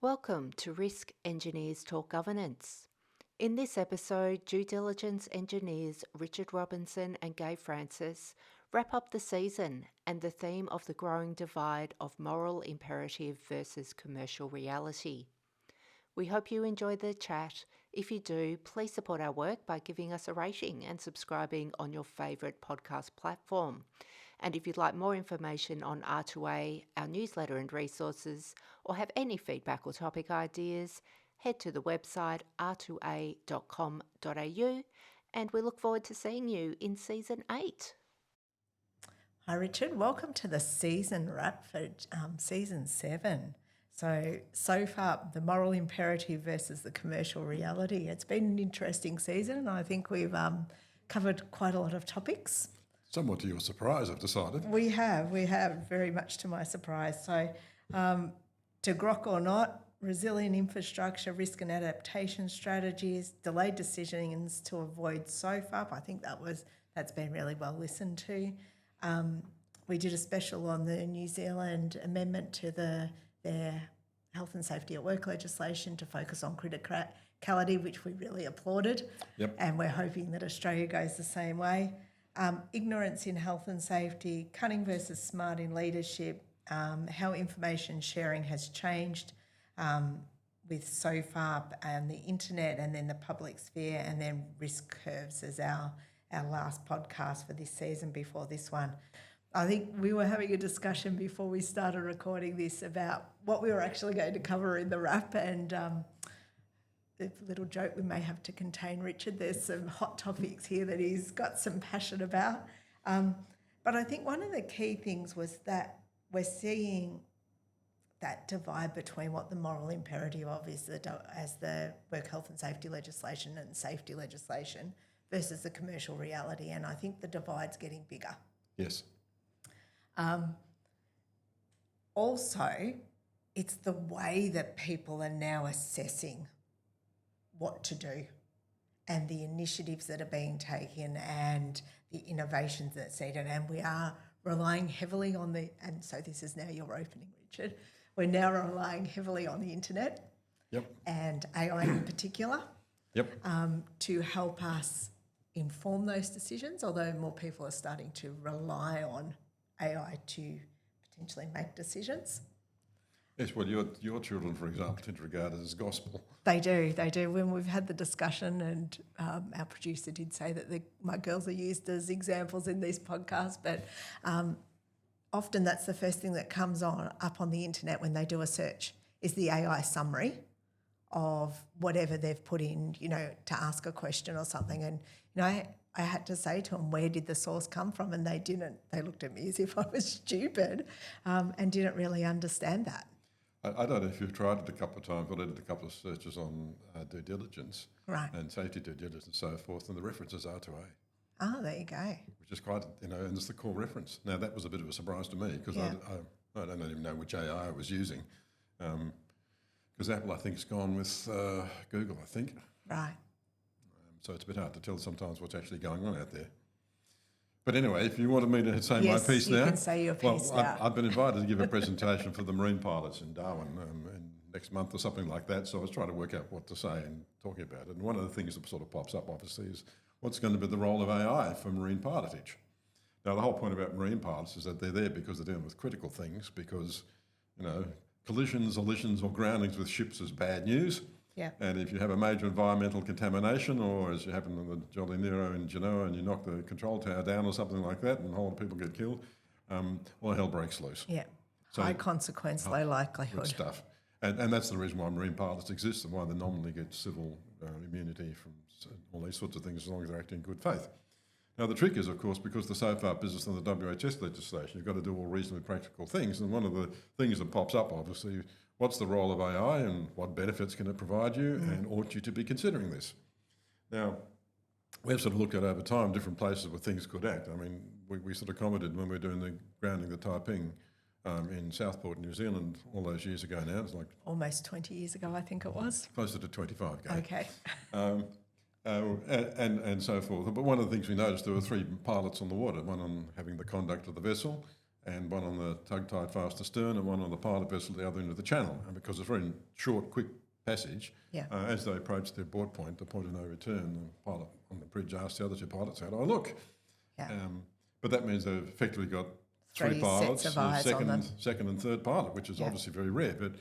Welcome to Risk Engineers Talk Governance. In this episode, due diligence engineers Richard Robinson and Gaye Francis wrap up the season and the theme of the growing divide of moral imperative versus commercial reality. We hope you enjoy the chat. If you do, please support our work by giving us a rating and subscribing on your favourite podcast platform. And if you'd like more information on R2A, our newsletter and resources, or have any feedback or topic ideas, head to the website r2a.com.au, and we look forward to seeing you in Season 8. Hi Richard, welcome to the season wrap for Season 7. So far, the moral imperative versus the commercial reality. It's been an interesting season, and I think we've covered quite a lot of topics. Somewhat to your surprise, I've decided. We have, very much to my surprise. So, to grok or not, resilient infrastructure, risk and adaptation strategies, delayed decisions to avoid SFAIRP. I think that's been really well listened to. We did a special on the New Zealand amendment to their health and safety at work legislation to focus on criticality, which we really applauded. Yep. And we're hoping that Australia goes the same way. Ignorance in health and safety, cunning versus smart in leadership, how information sharing has changed with SFAIRP and the internet and then the public sphere, and then risk curves as our last podcast for this season before this one. I think we were having a discussion before we started recording this about what we were actually going to cover in the wrap, and the little joke we may have to contain Richard. There's some hot topics here that he's got some passion about. But I think one of the key things was that we're seeing that divide between what the moral imperative of is as the work health and safety legislation and safety legislation versus the commercial reality. And I think the divide's getting bigger. Yes. Also, it's the way that people are now assessing what to do and the initiatives that are being taken and the innovations that's needed. And we are relying heavily on and so this is now your opening, Richard, we're now relying heavily on the internet. Yep. And AI in particular. Yep. To help us inform those decisions, although more people are starting to rely on AI to potentially make decisions. Yes, well, your children, for example, tend to regard it as gospel. They do. When we've had the discussion, and our producer did say that my girls are used as examples in these podcasts, but often that's the first thing that comes up on the internet when they do a search is the AI summary of whatever they've put in, to ask a question or something. And, I had to say to them, where did the source come from? And they didn't. They looked at me as if I was stupid and didn't really understand that. I don't know if you've tried it a couple of times, but I did a couple of searches on due diligence, right, and safety due diligence and so forth, and the references are to A. Oh, there you go. Which is quite, and it's the core reference. Now, that was a bit of a surprise to me because I don't even know which AI I was using. Because Apple, I think, has gone with Google, I think. Right. So it's a bit hard to tell sometimes what's actually going on out there. But anyway, if you wanted me to say my piece now. Yes, you can say your piece now. I've been invited to give a presentation for the marine pilots in Darwin in next month or something like that. So I was trying to work out what to say and talking about it. And one of the things that sort of pops up, obviously, is what's going to be the role of AI for marine pilotage. Now, the whole point about marine pilots is that they're there because they're dealing with critical things, because, collisions, elisions or groundings with ships is bad news. Yeah. And if you have a major environmental contamination, or as you happen in the Jolly Nero in Genoa, and you knock the control tower down or something like that and a whole lot of people get killed, all hell breaks loose. Yeah. So, high consequence, low likelihood. Good stuff. And that's the reason why marine pilots exist and why they nominally get civil immunity from all these sorts of things as long as they're acting in good faith. Now, the trick is, of course, because the SFAIRP business and the WHS legislation, you've got to do all reasonably practical things. And one of the things that pops up, obviously, what's the role of AI and what benefits can it provide you, and ought you to be considering this? Now, we've sort of looked at over time different places where things could act. I mean, we sort of commented when we were doing the grounding the Taiping in Southport, New Zealand, all those years ago now. It's like almost 20 years ago, I think it was. Closer to 25, Gaye. Okay. And so forth. But one of the things we noticed, there were 3 pilots on the water, one on having the conduct of the vessel, and one on the tug tied fast astern and one on the pilot vessel at the other end of the channel. And because it's a very short, quick passage, as they approached their board point, the point of no return, the pilot on the bridge asked the other two pilots, "How do I look?" But that means they've effectively got three pilots, sets of eyes on them. second and third pilot, which is obviously very rare. But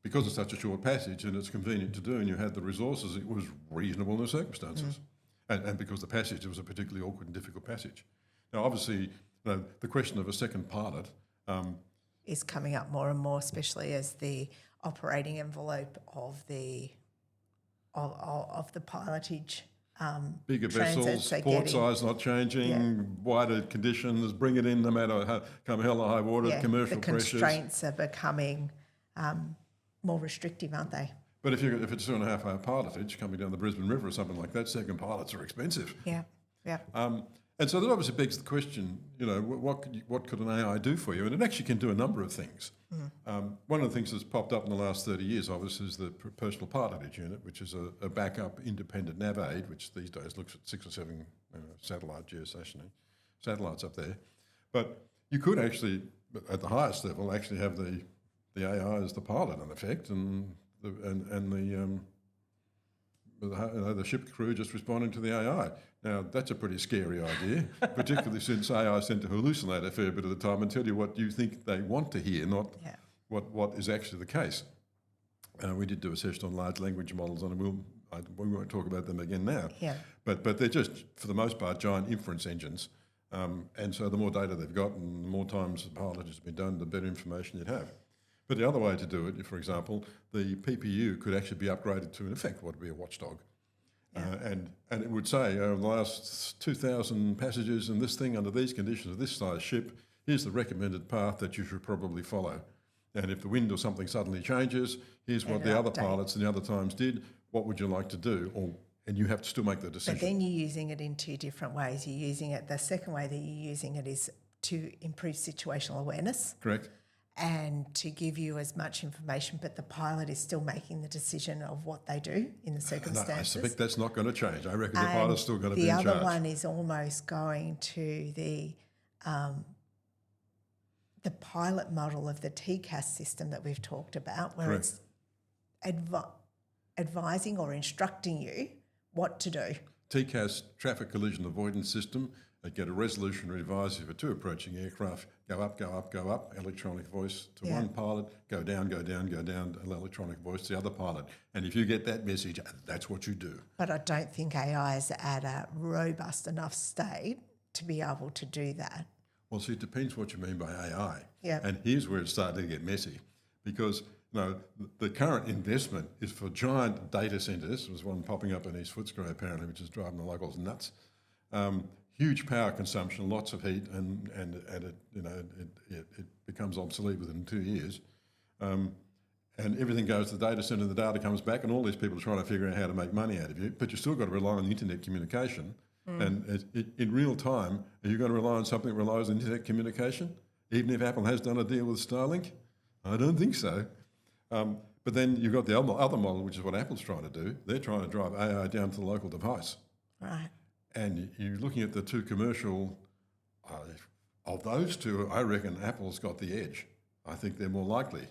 because it's such a short passage and it's convenient to do and you had the resources, it was reasonable in the circumstances. And because the passage was a particularly awkward and difficult passage. Now, obviously, the question of a second pilot is coming up more and more, especially as the operating envelope of the pilotage bigger transits vessels, port size not changing, wider conditions, bring it in no matter how come hell or high water, commercial the pressures. constraints are becoming more restrictive, aren't they? But if it's 2.5 hour pilotage coming down the Brisbane River or something like that, second pilots are expensive. Yeah. And so that obviously begs the question, what could an AI do for you? And it actually can do a number of things. One of the things that's popped up in the last 30 years, obviously, is the Personal Pilotage Unit, which is a backup independent nav aid, which these days looks at 6 or 7 satellite geostationary satellites up there. But you could actually, at the highest level, actually have the AI as the pilot in effect, and the ship crew just responding to the AI. Now, that's a pretty scary idea, particularly since AI tend to hallucinate a fair bit of the time and tell you what you think they want to hear, not what is actually the case. We did do a session on large language models, and we won't talk about them again now. But they're just, for the most part, giant inference engines. And so the more data they've got and the more times the pilotage has been done, the better information you'd have. But the other way to do it, for example, the PPU could actually be upgraded to, in effect, what would be a watchdog. And it would say, over the last 2,000 passengers in this thing under these conditions of this size ship, here's the recommended path that you should probably follow. And if the wind or something suddenly changes, here's what the other pilots and the other times did. What would you like to do? And you have to still make the decision. But then you're using it in two different ways. You're using it, the second way that you're using it is to improve situational awareness. Correct. And to give you as much information, but the pilot is still making the decision of what they do in the circumstances. I suspect that's not going to change. I reckon the pilot's still going to be in charge. The other one is almost going to the pilot model of the TCAS system that we've talked about, where it's advising or instructing you what to do. TCAS, Traffic Collision Avoidance System. They get a resolutionary advisory for 2 approaching aircraft, go up, go up, go up, electronic voice to one pilot, go down, go down, go down, electronic voice to the other pilot. And if you get that message, that's what you do. But I don't think AI is at a robust enough state to be able to do that. Well, see, it depends what you mean by AI. Yeah. And here's where it's starting to get messy, because the current investment is for giant data centres. There's one popping up in East Footscray apparently, which is driving the locals nuts. Huge power consumption, lots of heat, and it becomes obsolete within 2 years. And everything goes to the data centre, the data comes back, and all these people are trying to figure out how to make money out of you. But you've still got to rely on the internet communication. And in real time, are you going to rely on something that relies on internet communication? Even if Apple has done a deal with Starlink? I don't think so. But then you've got the other model, which is what Apple's trying to do. They're trying to drive AI down to the local device. Right. And you're looking at the two commercial, of those two, I reckon Apple's got the edge. I think they're more likely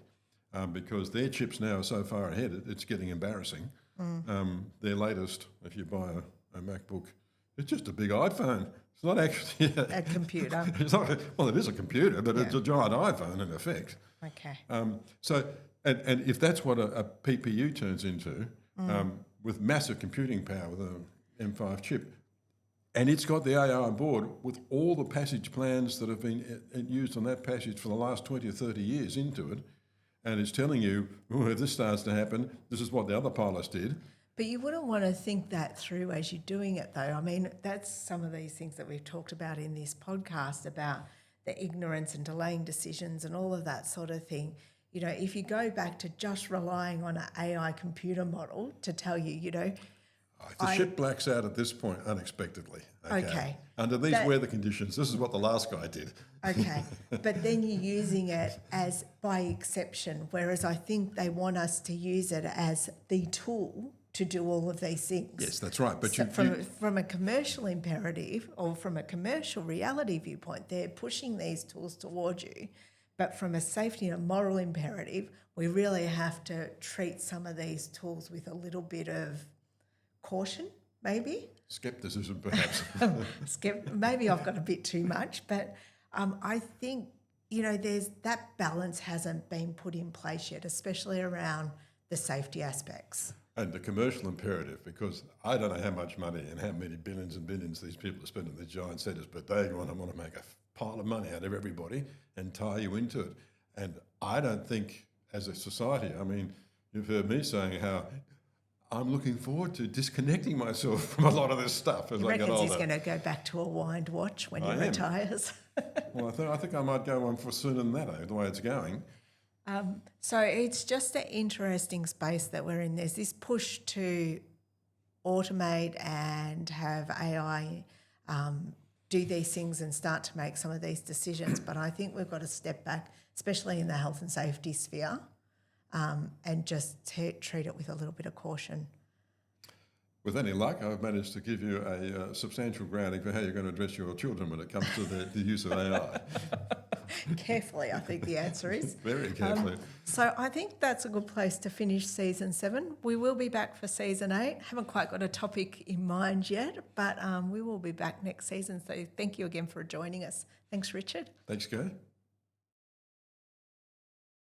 because their chips now are so far ahead, it's getting embarrassing. Their latest, if you buy a MacBook, it's just a big iPhone. It's not actually a computer. It's not, well, it is a computer, but it's a giant iPhone in effect. Okay. So, and if that's what a PPU turns into, with massive computing power with an M5 chip, and it's got the AI on board with all the passage plans that have been used on that passage for the last 20 or 30 years into it, and it's telling you, if this starts to happen, this is what the other pilots did. But you wouldn't want to think that through as you're doing it, though. I mean, that's some of these things that we've talked about in this podcast about the ignorance and delaying decisions and all of that sort of thing. If you go back to just relying on an AI computer model to tell you, If the ship blacks out at this point unexpectedly, okay. Under these weather conditions, this is what the last guy did. Okay, but then you're using it as by exception, whereas I think they want us to use it as the tool to do all of these things. Yes, that's right. But So from a commercial imperative or from a commercial reality viewpoint, they're pushing these tools towards you. But from a safety and a moral imperative, we really have to treat some of these tools with a little bit of caution, maybe. Skepticism, perhaps. Maybe I've got a bit too much, but I think, there's that balance hasn't been put in place yet, especially around the safety aspects. And the commercial imperative, because I don't know how much money and how many billions and billions these people are spending in these giant centres, but they want to make a pile of money out of everybody and tie you into it. And I don't think, as a society, I mean, you've heard me saying how I'm looking forward to disconnecting myself from a lot of this stuff as I get older. He's going to go back to a wind watch when he retires. Well, I think I might go on for sooner than that, the way it's going. So it's just an interesting space that we're in. There's this push to automate and have AI do these things and start to make some of these decisions. But I think we've got to step back, especially in the health and safety sphere, and just treat it with a little bit of caution. With any luck, I've managed to give you a substantial grounding for how you're going to address your children when it comes to the use of AI. Carefully, I think the answer is. Very carefully. So I think that's a good place to finish season 7. We will be back for season 8. Haven't quite got a topic in mind yet, but we will be back next season. So thank you again for joining us. Thanks, Richard. Thanks, Gaye.